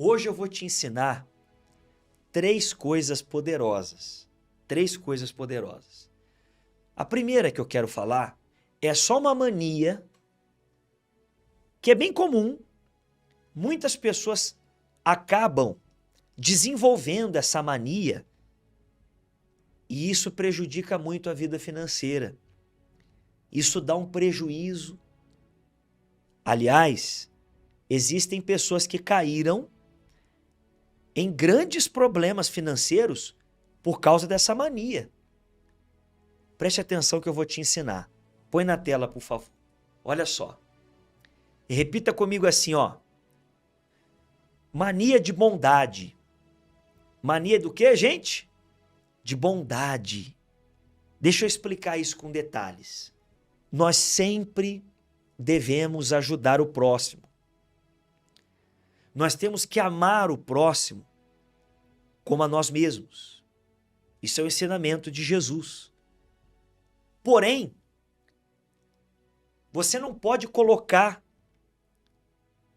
Hoje eu vou te ensinar três coisas poderosas. Três coisas poderosas. A primeira que eu quero falar é só uma mania que é bem comum. Muitas pessoas acabam desenvolvendo essa mania e isso prejudica muito a vida financeira. Isso dá um prejuízo. Aliás, existem pessoas que caíram em grandes problemas financeiros por causa dessa mania. Preste atenção que eu vou te ensinar. Põe na tela, por favor. Olha só. E repita comigo assim, ó. Mania de bondade. Mania do quê, gente? De bondade. Deixa eu explicar isso com detalhes. Nós sempre devemos ajudar o próximo. Nós temos que amar o próximo como a nós mesmos. Isso é o ensinamento de Jesus. Porém, você não pode colocar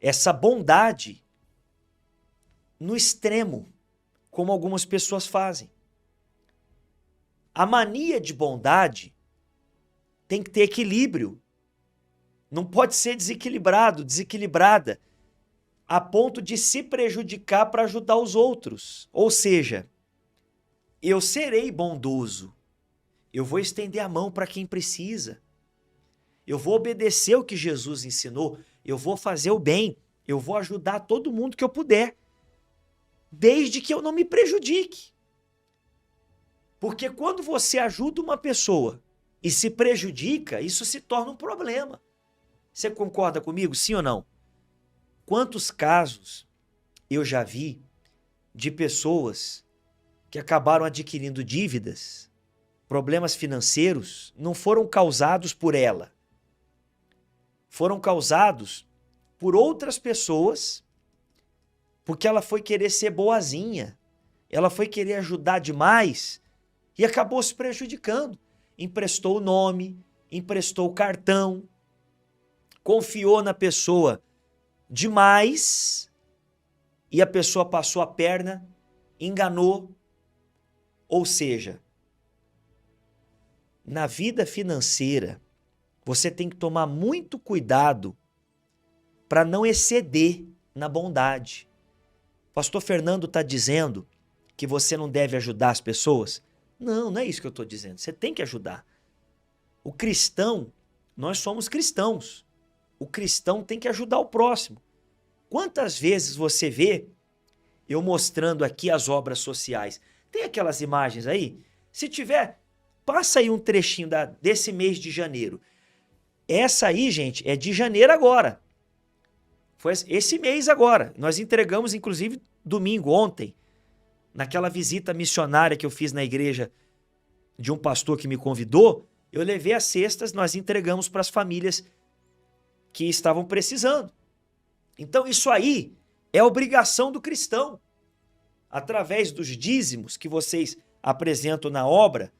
essa bondade no extremo, como algumas pessoas fazem. A mania de bondade tem que ter equilíbrio. Não pode ser desequilibrado, desequilibrada, a ponto de se prejudicar para ajudar os outros. Ou seja, eu serei bondoso. Eu vou estender a mão para quem precisa. Eu vou obedecer o que Jesus ensinou. Eu vou fazer o bem. Eu vou ajudar todo mundo que eu puder. Desde que eu não me prejudique. Porque quando você ajuda uma pessoa e se prejudica, isso se torna um problema. Você concorda comigo, sim ou não? Quantos casos eu já vi de pessoas que acabaram adquirindo dívidas, problemas financeiros, não foram causados por ela. Foram causados por outras pessoas, porque ela foi querer ser boazinha, ela foi querer ajudar demais e acabou se prejudicando. Emprestou o nome, emprestou o cartão, confiou na pessoa demais e a pessoa passou a perna, enganou. Ou seja, na vida financeira, você tem que tomar muito cuidado para não exceder na bondade. Pastor Fernando está dizendo que você não deve ajudar as pessoas? Não, não é isso que eu estou dizendo. Você tem que ajudar. O cristão, nós somos cristãos. O cristão tem que ajudar o próximo. Quantas vezes você vê eu mostrando aqui as obras sociais? Tem aquelas imagens aí? Se tiver, passa aí um trechinho desse mês de janeiro. Essa aí, gente, é de janeiro agora. Foi esse mês agora. Nós entregamos, inclusive, domingo, ontem, naquela visita missionária que eu fiz na igreja de um pastor que me convidou, eu levei as cestas, nós entregamos para as famílias que estavam precisando. Então, isso aí é obrigação do cristão. Através dos dízimos que vocês apresentam na obra,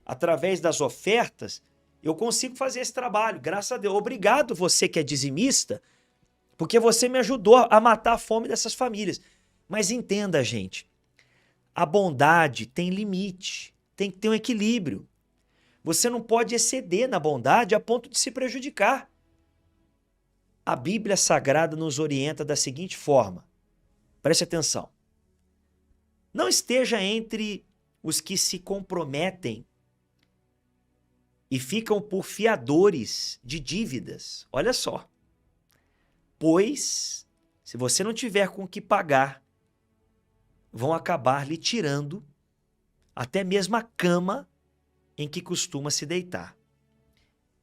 através das ofertas, eu consigo fazer esse trabalho, graças a Deus. Obrigado você que é dizimista, porque você me ajudou a matar a fome dessas famílias. Mas entenda, gente, a bondade tem limite, tem que ter um equilíbrio. Você não pode exceder na bondade a ponto de se prejudicar. A Bíblia Sagrada nos orienta da seguinte forma. Preste atenção. Não esteja entre os que se comprometem e ficam por fiadores de dívidas. Olha só. Pois, se você não tiver com o que pagar, vão acabar lhe tirando até mesmo a cama em que costuma se deitar.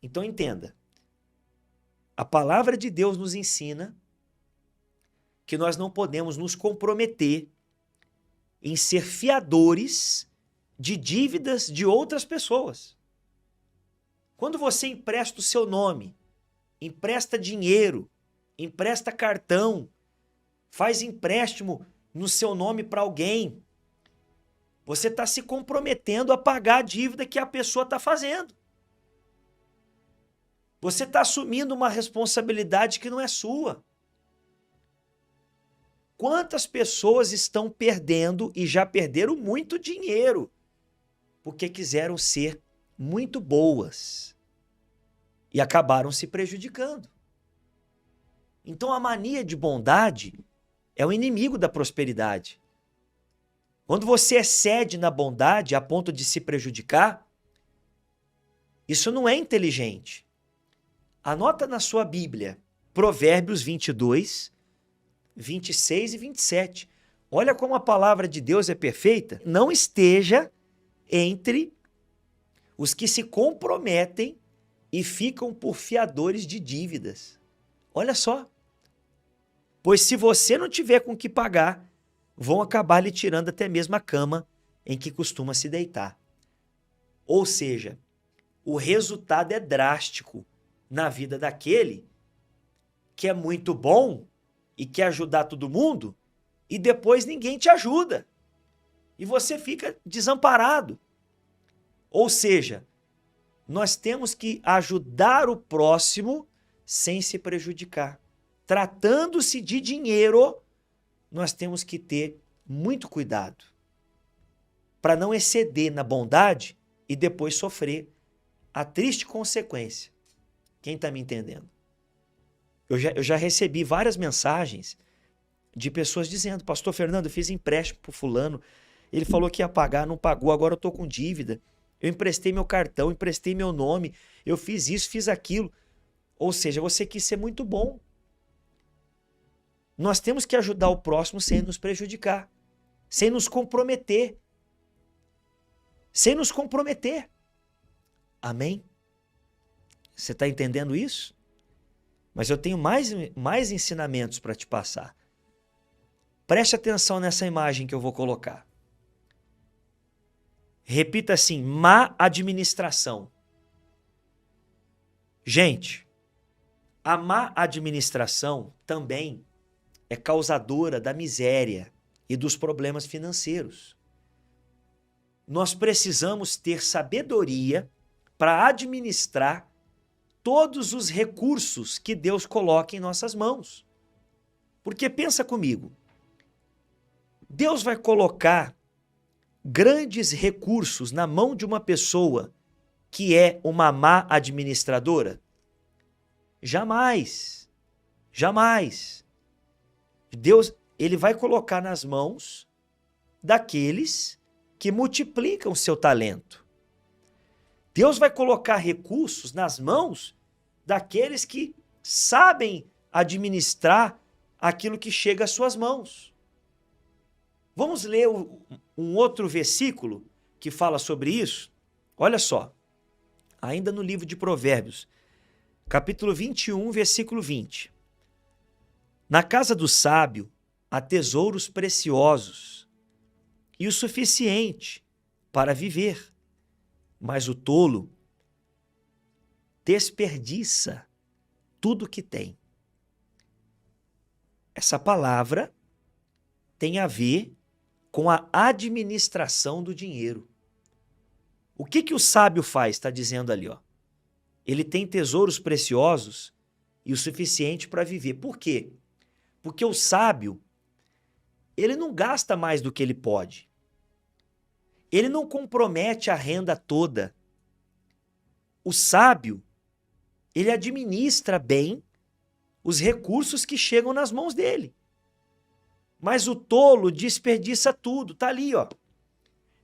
Então entenda. A palavra de Deus nos ensina que nós não podemos nos comprometer em ser fiadores de dívidas de outras pessoas. Quando você empresta o seu nome, empresta dinheiro, empresta cartão, faz empréstimo no seu nome para alguém, você está se comprometendo a pagar a dívida que a pessoa está fazendo. Você está assumindo uma responsabilidade que não é sua. Quantas pessoas estão perdendo e já perderam muito dinheiro porque quiseram ser muito boas e acabaram se prejudicando. Então a mania de bondade é o inimigo da prosperidade. Quando você excede na bondade a ponto de se prejudicar, isso não é inteligente. Anota na sua Bíblia, Provérbios 22, 26 e 27. Olha como a palavra de Deus é perfeita. Não esteja entre os que se comprometem e ficam por fiadores de dívidas. Olha só. Pois se você não tiver com o que pagar, vão acabar lhe tirando até mesmo a cama em que costuma se deitar. Ou seja, o resultado é drástico na vida daquele que é muito bom e quer ajudar todo mundo e depois ninguém te ajuda. E você fica desamparado. Ou seja, nós temos que ajudar o próximo sem se prejudicar. Tratando-se de dinheiro, nós temos que ter muito cuidado para não exceder na bondade e depois sofrer a triste consequência. Quem está me entendendo? Eu já recebi várias mensagens de pessoas dizendo: Pastor Fernando, eu fiz empréstimo para o fulano, ele falou que ia pagar, não pagou, agora eu estou com dívida. Eu emprestei meu cartão, emprestei meu nome, eu fiz isso, fiz aquilo. Ou seja, você quis ser muito bom. Nós temos que ajudar o próximo sem nos prejudicar, sem nos comprometer. Sem nos comprometer. Amém? Você está entendendo isso? Mas eu tenho mais ensinamentos para te passar. Preste atenção nessa imagem que eu vou colocar. Repita assim: má administração. Gente, a má administração também é causadora da miséria e dos problemas financeiros. Nós precisamos ter sabedoria para administrar todos os recursos que Deus coloca em nossas mãos. Porque pensa comigo, Deus vai colocar grandes recursos na mão de uma pessoa que é uma má administradora? Jamais. Jamais. Deus, ele vai colocar nas mãos daqueles que multiplicam seu talento. Deus vai colocar recursos nas mãos daqueles que sabem administrar aquilo que chega às suas mãos. Vamos ler um outro versículo que fala sobre isso? Olha só, ainda no livro de Provérbios, capítulo 21, versículo 20. Na casa do sábio há tesouros preciosos e o suficiente para viver, mas o tolo desperdiça tudo que tem. Essa palavra tem a ver com a administração do dinheiro. O que o sábio faz? Está dizendo ali, ó. Ele tem tesouros preciosos e o suficiente para viver. Por quê? Porque o sábio, ele não gasta mais do que ele pode. Ele não compromete a renda toda. O sábio, ele administra bem os recursos que chegam nas mãos dele. Mas o tolo desperdiça tudo. Tá ali, ó.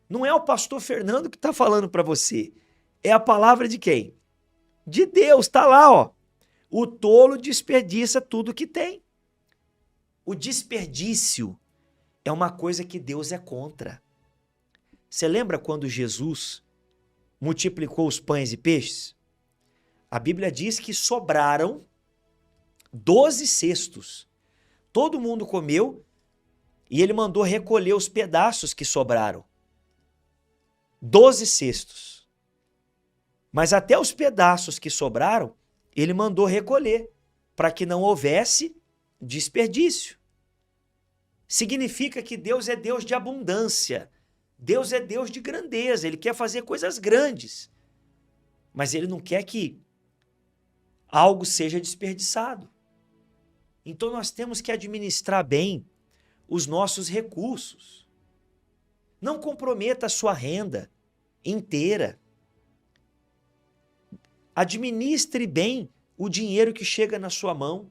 Não é o pastor Fernando que está falando para você. É a palavra de quem? De Deus. Tá lá, ó. O tolo desperdiça tudo que tem. O desperdício é uma coisa que Deus é contra. Você lembra quando Jesus multiplicou os pães e peixes? A Bíblia diz que sobraram 12 cestos. Todo mundo comeu e ele mandou recolher os pedaços que sobraram. 12 cestos. Mas até os pedaços que sobraram, ele mandou recolher, para que não houvesse desperdício. Significa que Deus é Deus de abundância. Deus é Deus de grandeza. Ele quer fazer coisas grandes. Mas ele não quer que algo seja desperdiçado. Então nós temos que administrar bem os nossos recursos. Não comprometa a sua renda inteira. Administre bem o dinheiro que chega na sua mão.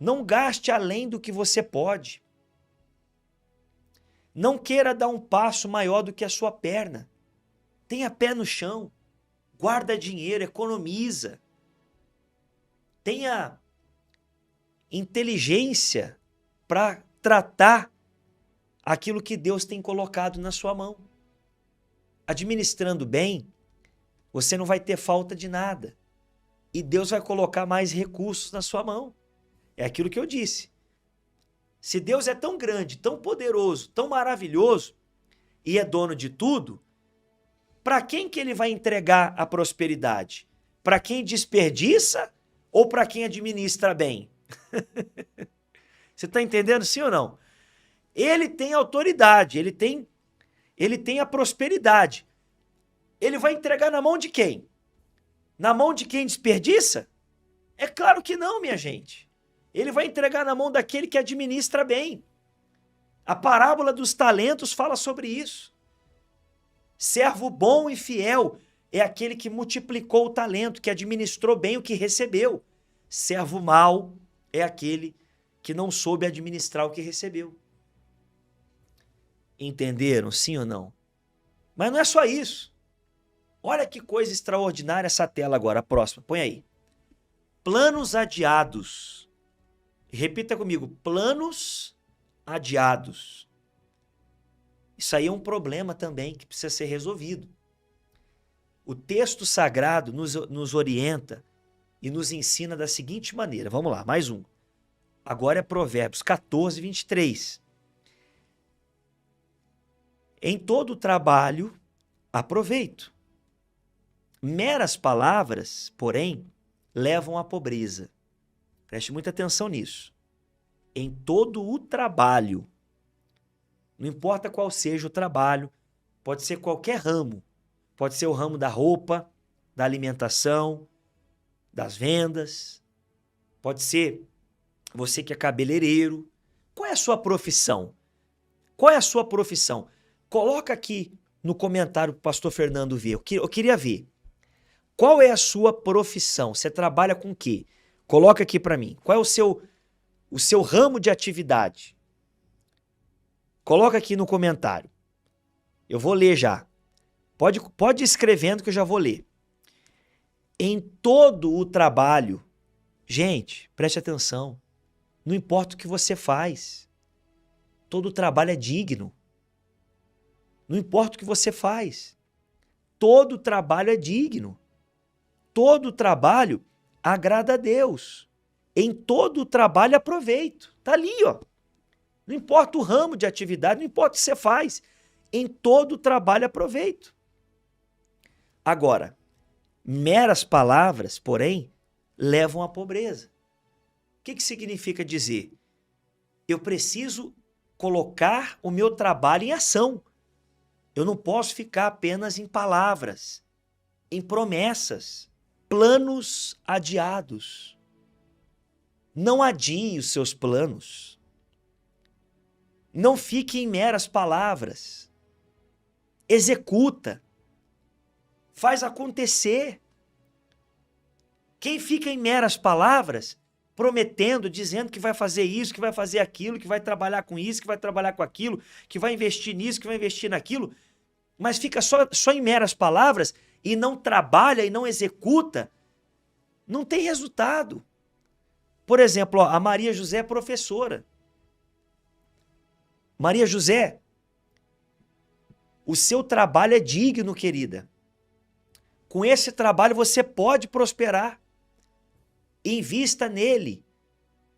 Não gaste além do que você pode. Não queira dar um passo maior do que a sua perna. Tenha pé no chão. Guarda dinheiro, economiza. Tenha inteligência para tratar aquilo que Deus tem colocado na sua mão. Administrando bem, você não vai ter falta de nada. E Deus vai colocar mais recursos na sua mão. É aquilo que eu disse. Se Deus é tão grande, tão poderoso, tão maravilhoso e é dono de tudo, para quem que ele vai entregar a prosperidade? Para quem desperdiça ou para quem administra bem? Você está entendendo, sim ou não? Ele tem autoridade, ele tem a prosperidade. Ele vai entregar na mão de quem? Na mão de quem desperdiça? É claro que não, minha gente. Ele vai entregar na mão daquele que administra bem. A parábola dos talentos fala sobre isso. Servo bom e fiel é aquele que multiplicou o talento, que administrou bem o que recebeu. Servo mau é aquele que não soube administrar o que recebeu. Entenderam, sim ou não? Mas não é só isso. Olha que coisa extraordinária essa tela agora, a próxima. Põe aí. Planos adiados. Repita comigo. Planos adiados. Isso aí é um problema também que precisa ser resolvido. O texto sagrado nos orienta e nos ensina da seguinte maneira. Vamos lá, mais um. Agora é Provérbios 14, 23. Em todo trabalho há proveito. Meras palavras, porém, levam à pobreza. Preste muita atenção nisso. Em todo o trabalho, não importa qual seja o trabalho, pode ser qualquer ramo. Pode ser o ramo da roupa, da alimentação, das vendas. Pode ser você que é cabeleireiro. Qual é a sua profissão? Qual é a sua profissão? Coloca aqui no comentário para o pastor Fernando ver. Eu queria ver. Qual é a sua profissão? Você trabalha com o quê? Coloca aqui para mim. Qual é o seu ramo de atividade? Coloca aqui no comentário. Eu vou ler já. Pode ir escrevendo que eu já vou ler. Em todo o trabalho, gente, preste atenção. Não importa o que você faz. Todo trabalho é digno. Não importa o que você faz. Todo trabalho é digno. Todo trabalho agrada a Deus. Em todo trabalho há proveito. Está ali, ó. Não importa o ramo de atividade, não importa o que você faz. Em todo trabalho há proveito. Agora, meras palavras, porém, levam à pobreza. O que significa dizer? Eu preciso colocar o meu trabalho em ação. Eu não posso ficar apenas em palavras, em promessas, planos adiados. Não adie os seus planos. Não fique em meras palavras. Executa. Faz acontecer. Quem fica em meras palavras, prometendo, dizendo que vai fazer isso, que vai fazer aquilo, que vai trabalhar com isso, que vai trabalhar com aquilo, que vai investir nisso, que vai investir naquilo, mas fica só em meras palavras e não trabalha e não executa, não tem resultado. Por exemplo, a Maria José é professora. Maria José, o seu trabalho é digno, querida. Com esse trabalho você pode prosperar. Invista nele.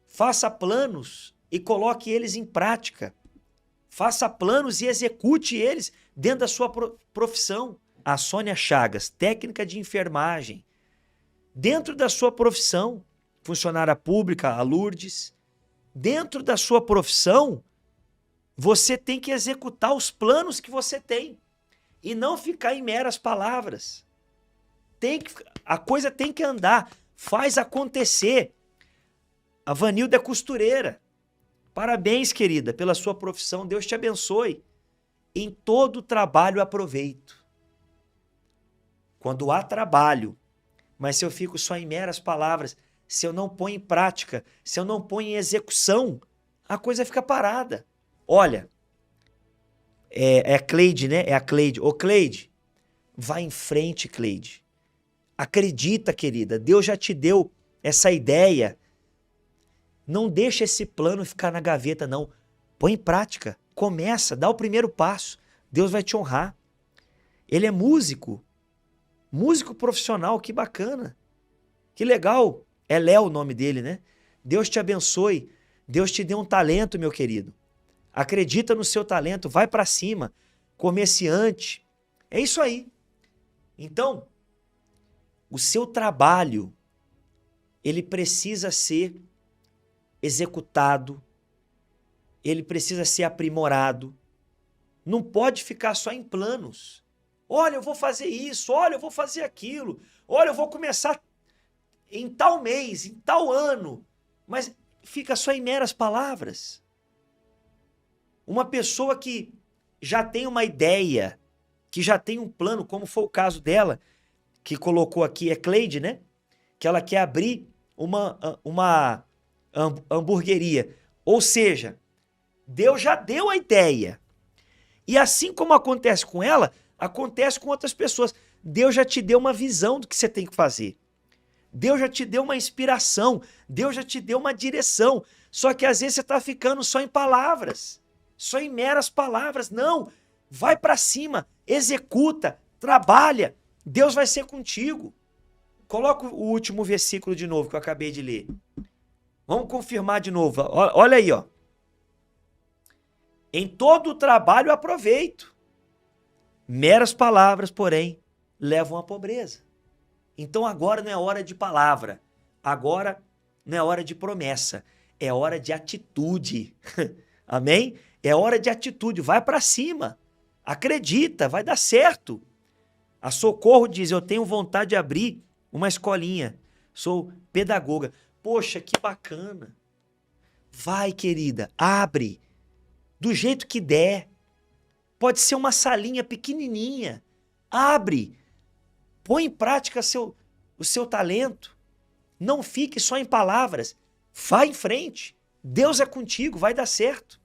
Faça planos e coloque eles em prática. Faça planos e execute eles dentro da sua profissão. A Sônia Chagas, técnica de enfermagem. Dentro da sua profissão, funcionária pública, a Lourdes. Dentro da sua profissão, você tem que executar os planos que você tem. E não ficar em meras palavras. A coisa tem que andar. Faz acontecer. A Vanilda é costureira. Parabéns, querida, pela sua profissão. Deus te abençoe. Em todo trabalho aproveito. Quando há trabalho, mas se eu fico só em meras palavras, se eu não ponho em prática, se eu não ponho em execução, a coisa fica parada. Olha, é a Cleide, né? É a Cleide. Ô, Cleide, vai em frente, Cleide. Acredita, querida, Deus já te deu essa ideia. Não deixa esse plano ficar na gaveta, não. Põe em prática, começa, dá o primeiro passo. Deus vai te honrar. Ele é músico profissional, que bacana. Que legal. É Léo o nome dele, né? Deus te abençoe. Deus te deu um talento, meu querido. Acredita no seu talento, vai para cima. Comerciante. É isso aí. Então, o seu trabalho, ele precisa ser executado, ele precisa ser aprimorado. Não pode ficar só em planos. Olha, eu vou fazer isso, olha, eu vou fazer aquilo, olha, eu vou começar em tal mês, em tal ano, mas fica só em meras palavras. Uma pessoa que já tem uma ideia, que já tem um plano, como foi o caso dela, que colocou aqui, é Cleide, né? Que ela quer abrir uma hamburgueria. Ou seja, Deus já deu a ideia. E assim como acontece com ela, acontece com outras pessoas. Deus já te deu uma visão do que você tem que fazer. Deus já te deu uma inspiração. Deus já te deu uma direção. Só que às vezes você está ficando só em palavras. Só em meras palavras. Não. Vai para cima. Executa. Trabalha. Deus vai ser contigo. Coloca o último versículo de novo que eu acabei de ler. Vamos confirmar de novo. Olha aí, ó. Em todo o trabalho aproveito. Meras palavras, porém, levam à pobreza. Então agora não é hora de palavra. Agora não é hora de promessa. É hora de atitude. Amém? É hora de atitude. Vai para cima. Acredita, vai dar certo. A Socorro diz, eu tenho vontade de abrir uma escolinha. Sou pedagoga. Poxa, que bacana. Vai, querida, abre. Do jeito que der. Pode ser uma salinha pequenininha. Abre. Põe em prática o seu talento. Não fique só em palavras. Vá em frente. Deus é contigo, vai dar certo.